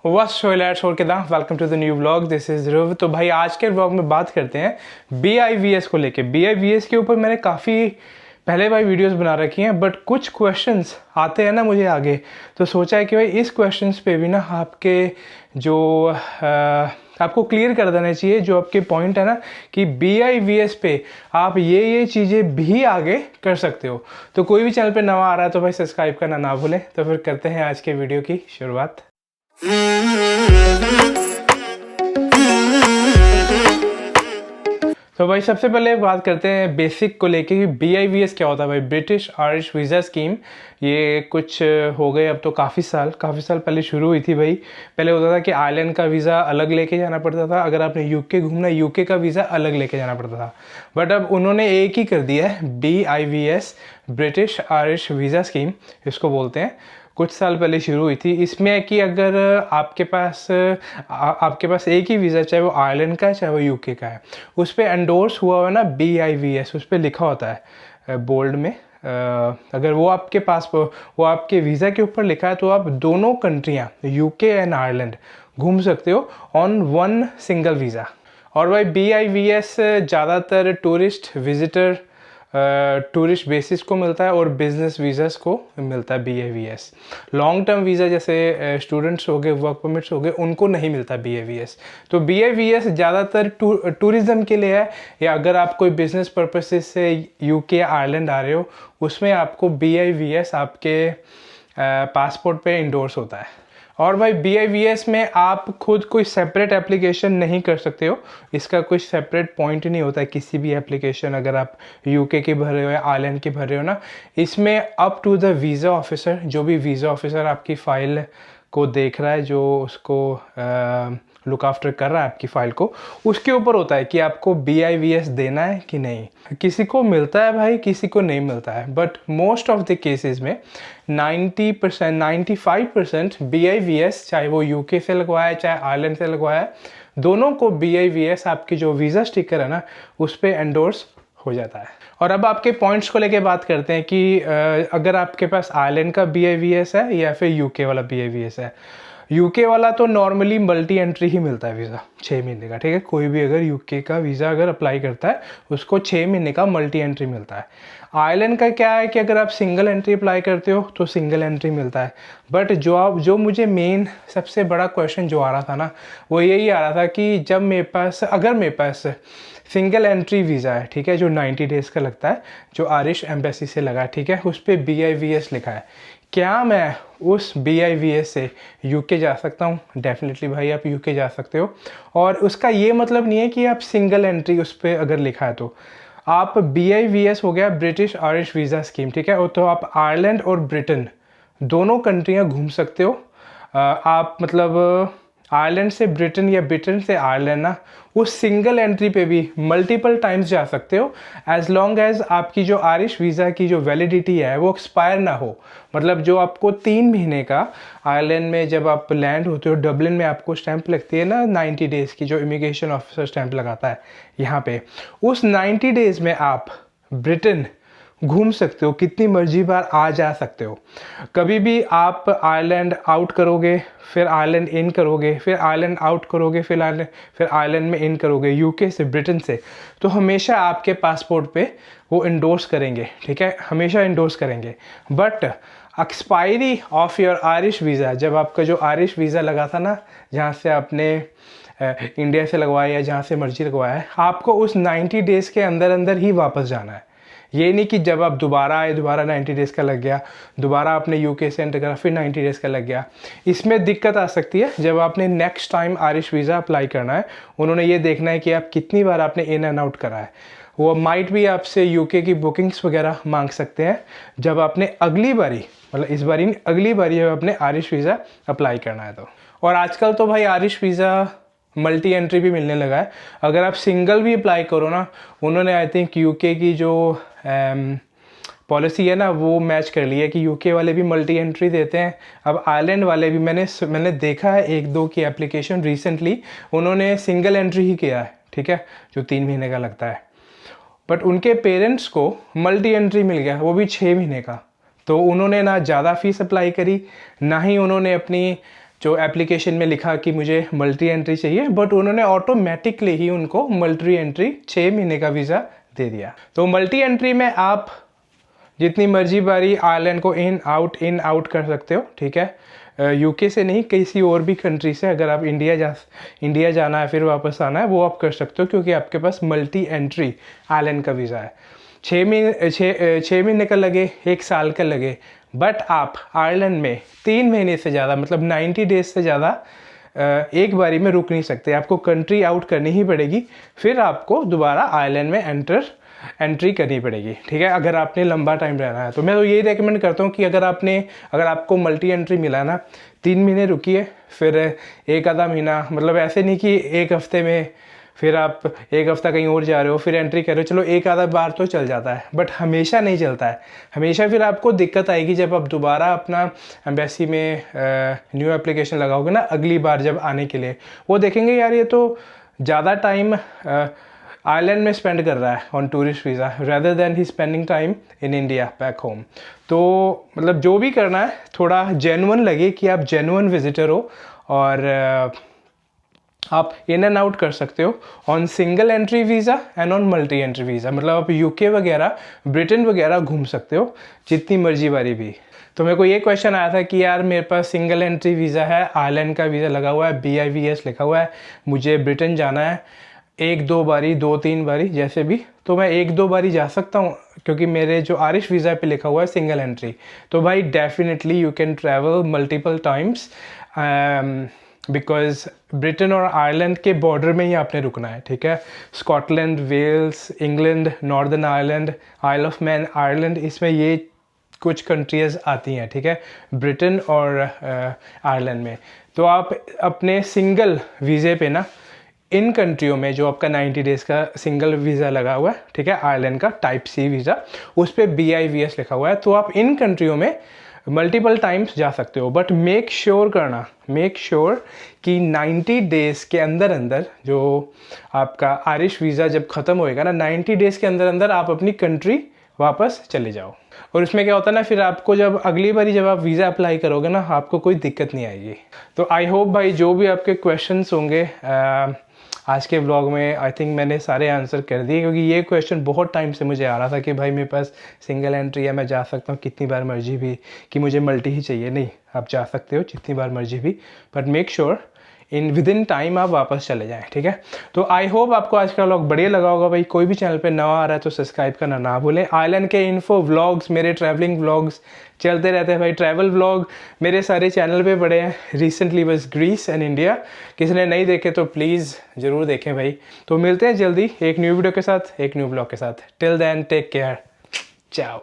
वस शोलैट्स और किदा welcome to the new vlog. This is Dhruv. तो भाई आज के व्लॉग में बात करते हैं BIVS को लेके। BIVS के ऊपर मैंने काफ़ी पहले भाई वीडियोस बना रखी हैं, बट कुछ क्वेश्चंस आते हैं ना मुझे आगे, तो सोचा है कि भाई इस क्वेश्चंस पे भी ना आपके जो आपको क्लियर कर देना चाहिए जो आपके पॉइंट है ना कि BIVS पे आप ये चीज़ें भी आगे कर सकते हो। तो कोई भी चैनल पे नवा आ रहा है तो भाई सब्सक्राइब करना ना भूलें। तो फिर करते हैं आज के वीडियो की शुरुआत। तो भाई सबसे पहले बात करते हैं बेसिक को लेके कि BIVS क्या होता है। भाई ब्रिटिश आयरिश वीज़ा स्कीम, ये कुछ हो गए अब तो काफ़ी साल पहले शुरू हुई थी। भाई पहले होता था कि आयरलैंड का वीज़ा अलग लेके जाना पड़ता था, अगर आपने UK घूमना UK का वीज़ा अलग लेके जाना पड़ता था। बट अब उन्होंने एक ही कर दिया है, BIVS British Irish visa scheme इसको बोलते हैं। कुछ साल पहले शुरू हुई थी। इसमें है कि अगर आपके पास एक ही वीज़ा, चाहे वो आयरलैंड का है चाहे वो UK का है, उस पर एंडोर्स हुआ हुआ ना BIVS, उस पर लिखा होता है बोल्ड में। अगर वो आपके पास वो आपके वीज़ा के ऊपर लिखा है तो आप दोनों कंट्रियाँ UK एंड आयरलैंड घूम सकते हो ऑन वन सिंगल वीज़ा। और भाई BIVS ज़्यादातर टूरिस्ट बेसिस को मिलता है और बिजनेस वीज़ास को मिलता है BIVS। लॉन्ग टर्म वीज़ा जैसे स्टूडेंट्स हो गए, वर्क परमिट्स हो गए, उनको नहीं मिलता BIVS। तो BIVS ज़्यादातर टूरिज़्म के लिए है, या अगर आप कोई बिजनेस पर्पसेस से UK या आयरलैंड आ रहे हो उसमें आपको BIVS आपके पासपोर्ट पे इंडोर्स होता है। और भाई BIVS में आप खुद कोई सेपरेट एप्लीकेशन नहीं कर सकते हो, इसका कोई सेपरेट पॉइंट नहीं होता है किसी भी एप्लीकेशन। अगर आप UK के भर रहे हो या आयरलैंड के भर रहे हो ना, इसमें up to the visa officer, जो भी वीज़ा ऑफिसर आपकी फ़ाइल को देख रहा है, जो उसको लुक आफ्टर कर रहा है आपकी फ़ाइल को, उसके ऊपर होता है कि आपको BIVS देना है कि नहीं। किसी को मिलता है भाई, किसी को नहीं मिलता है, but most of the cases में 90% 95% BIVS, चाहे वो UK से लगवाया है चाहे आयरलैंड से लगवाया है, दोनों को BIVS आपकी जो वीज़ा स्टिकर है ना उस पर एंडोर्स हो जाता है। और अब आपके पॉइंट्स को लेके बात करते हैं कि अगर आपके पास आयरलैंड का BIVS है या फिर UK वाला BIVS है। UK वाला तो नॉर्मली मल्टी एंट्री ही मिलता है वीज़ा 6 महीने का, ठीक है। कोई भी अगर UK का वीज़ा अगर अप्लाई करता है उसको 6 महीने का मल्टी एंट्री मिलता है। आयरलैंड का क्या है कि अगर आप सिंगल एंट्री अप्लाई करते हो तो सिंगल एंट्री मिलता है। बट जो मुझे मेन सबसे बड़ा क्वेश्चन जो आ रहा था ना, वो यही आ रहा था कि जब अगर मेरे पास सिंगल एंट्री वीज़ा है, ठीक है, जो 90 डेज़ का लगता है, जो आयरिश एम्बेसी से लगा है, ठीक है, उस पर BIVS लिखा है, क्या मैं उस BIVS से UK जा सकता हूँ? डेफिनेटली भाई आप UK जा सकते हो। और उसका ये मतलब नहीं है कि आप सिंगल एंट्री उस पर अगर लिखा है तो आप BIVS हो गया ब्रिटिश आयरिश वीज़ा स्कीम, ठीक है, तो आप आयरलैंड और ब्रिटेन दोनों कंट्रियाँ घूम सकते हो। आप मतलब आयरलैंड से ब्रिटेन या ब्रिटेन से आयरलैंड ना, उस सिंगल एंट्री पे भी मल्टीपल टाइम्स जा सकते हो, एज लॉन्ग एज आपकी जो आयरिश वीज़ा की जो वैलिडिटी है वो एक्सपायर ना हो। मतलब जो आपको 3 महीने का आयरलैंड में जब आप लैंड होते हो, डबलिन में आपको स्टैंप लगती है ना 90 डेज़ की, जो इमिग्रेशन ऑफिसर स्टैंप लगाता है यहाँ पे, उस 90 डेज़ में आप ब्रिटेन घूम सकते हो, कितनी मर्जी बार आ जा सकते हो। कभी भी आप आयरलैंड आउट करोगे, फिर आयरलैंड इन करोगे, फिर आयरलैंड आउट करोगे, फिर आयरलैंड में इन करोगे UK से, ब्रिटेन से, तो हमेशा आपके पासपोर्ट पे वो इंडोर्स करेंगे, ठीक है, हमेशा इंडोर्स करेंगे। But expiry of your Irish visa, जब आपका जो आयरिश वीज़ा लगा था ना, जहाँ से आपने इंडिया से लगवाया या जहाँ से मर्जी लगवाया है, आपको उस 90 डेज़ के अंदर अंदर ही वापस जाना है। ये नहीं कि जब आप दोबारा आए, दोबारा 90 डेज़ का लग गया, दोबारा आपने UK से एंटर करा, फिर 90 डेज़ का लग गया। इसमें दिक्कत आ सकती है जब आपने next time Irish visa apply करना है। उन्होंने ये देखना है कि आप कितनी बार आपने इन एंड आउट करा है। वो माइट भी आपसे UK की बुकिंग्स वगैरह मांग सकते हैं जब आपने अगली बारी, मतलब इस बारी नहीं, अगली बारी जब आपने आयरिश वीज़ा अप्लाई करना है तो। और आजकल तो भाई आयरिश वीज़ा मल्टी एंट्री भी मिलने लगा है। अगर आप सिंगल भी अप्लाई करो ना, उन्होंने आई थिंक UK की जो पॉलिसी है ना वो मैच कर ली है कि UK वाले भी मल्टी एंट्री देते हैं। अब आयरलैंड वाले भी, मैंने देखा है 1-2 की एप्लीकेशन रिसेंटली, उन्होंने सिंगल एंट्री ही किया है, ठीक है, जो 3 महीने का लगता है। बट उनके पेरेंट्स को मल्टी एंट्री मिल गया, वो भी 6 महीने का। तो उन्होंने ना ज़्यादा फीस अप्लाई करी, ना ही उन्होंने अपनी जो एप्लीकेशन में लिखा कि मुझे मल्टी एंट्री चाहिए, बट उन्होंने ऑटोमेटिकली ही उनको मल्टी एंट्री 6 महीने का वीज़ा दे दिया। तो मल्टी एंट्री में आप जितनी मर्जी बारी आयरलैंड को इन आउट कर सकते हो, ठीक है। यूके से नहीं, किसी और भी कंट्री से। अगर आप इंडिया जाना है फिर वापस आना है, वो आप कर सकते हो, क्योंकि आपके पास मल्टी एंट्री आयरलैंड का वीज़ा है। 6 महीने का लगे, 1 साल का लगे, बट आप आयरलैंड में 3 महीने से ज़्यादा, मतलब 90 डेज से ज़्यादा एक बारी में रुक नहीं सकते। आपको कंट्री आउट करनी ही पड़ेगी, फिर आपको दोबारा आयरलैंड में एंट्री करनी पड़ेगी, ठीक है, अगर आपने लंबा टाइम रहना है। तो मैं तो यही रेकमेंड करता हूँ कि अगर आपको मल्टी एंट्री मिला ना, 3 महीने रुकिए, फिर 1 आधा महीना, मतलब ऐसे नहीं कि 1 हफ्ते में फिर आप 1 हफ्ता कहीं और जा रहे हो फिर एंट्री कर रहे हो। चलो 1 आधा बार तो चल जाता है, बट हमेशा नहीं चलता है। हमेशा फिर आपको दिक्कत आएगी जब आप दोबारा अपना एम्बेसी में न्यू एप्लीकेशन लगाओगे ना, अगली बार जब आने के लिए, वो देखेंगे यार ये तो ज़्यादा टाइम आयरलैंड में स्पेंड कर रहा है on tourist visa rather than he spending time in India back home. तो मतलब जो भी करना है थोड़ा जेन्युइन लगे कि आप जेन्युइन विजिटर हो, और आप इन एंड आउट कर सकते हो on single entry visa and on multi entry visa. मतलब आप यूके वगैरह, ब्रिटेन वगैरह घूम सकते हो जितनी मर्जी बारी भी। तो मेरे को ये क्वेश्चन आया था कि यार मेरे पास सिंगल एंट्री वीज़ा है, आयरलैंड का वीज़ा लगा हुआ है, BIVS लिखा हुआ है, मुझे ब्रिटेन जाना है 1-2 बारी, 2-3 बारी जैसे भी, तो मैं 1-2 बारी जा सकता हूँ, क्योंकि मेरे जो आयरिश वीज़ा पे लिखा हुआ है सिंगल एंट्री। तो भाई definitely you can travel multiple times, because Britain और आयरलैंड के बॉर्डर में ही आपने रुकना है, ठीक है। Scotland, Wales, England, Northern Ireland, Isle of Man Ireland, इसमें ये कुछ कंट्रीज़ आती हैं, ठीक है, ब्रिटेन और आयरलैंड में। तो आप अपने सिंगल वीज़े पे ना, इन कंट्रियों में जो आपका 90 डेज़ का सिंगल वीज़ा लगा हुआ है, ठीक है, आयरलैंड का टाइप C वीज़ा, उस पर BIVS लिखा हुआ है, तो आप इन कंट्रियों में मल्टीपल टाइम्स जा सकते हो। बट मेक श्योर कि 90 डेज़ के अंदर जो आपका आयरिश वीज़ा जब ख़त्म होएगा ना, 90 डेज़ के अंदर आप अपनी कंट्री वापस चले जाओ। और उसमें क्या होता है ना, फिर आपको जब अगली बारी जब आप वीज़ा अप्लाई करोगे ना, आपको कोई दिक्कत नहीं आएगी। तो आई होप भाई जो भी आपके क्वेश्चंस होंगे आज के व्लॉग में, आई थिंक मैंने सारे आंसर कर दिए, क्योंकि ये क्वेश्चन बहुत टाइम से मुझे आ रहा था कि भाई मेरे पास सिंगल एंट्री है, मैं जा सकता हूँ कितनी बार मर्जी भी, कि मुझे मल्टी ही चाहिए। नहीं, आप जा सकते हो जितनी बार मर्जी भी, but make sure with in time आप वापस चले जाएं, ठीक है। तो आई होप आपको आज का व्लॉग बढ़िया लगा होगा भाई। कोई भी चैनल पे नया आ रहा है तो सब्सक्राइब करना ना भूलें। आयरलैंड के इन्फो व्लॉग्स, मेरे ट्रैवलिंग व्लॉग्स चलते रहते हैं भाई। ट्रैवल व्लॉग मेरे सारे चैनल पे पड़े हैं, रिसेंटली बस ग्रीस एंड इंडिया। किसी ने नहीं देखे तो प्लीज़ ज़रूर देखें भाई। तो मिलते हैं जल्दी एक न्यू वीडियो के साथ, एक न्यू व्लॉग के साथ। टिल देन टेक केयर, चाओ।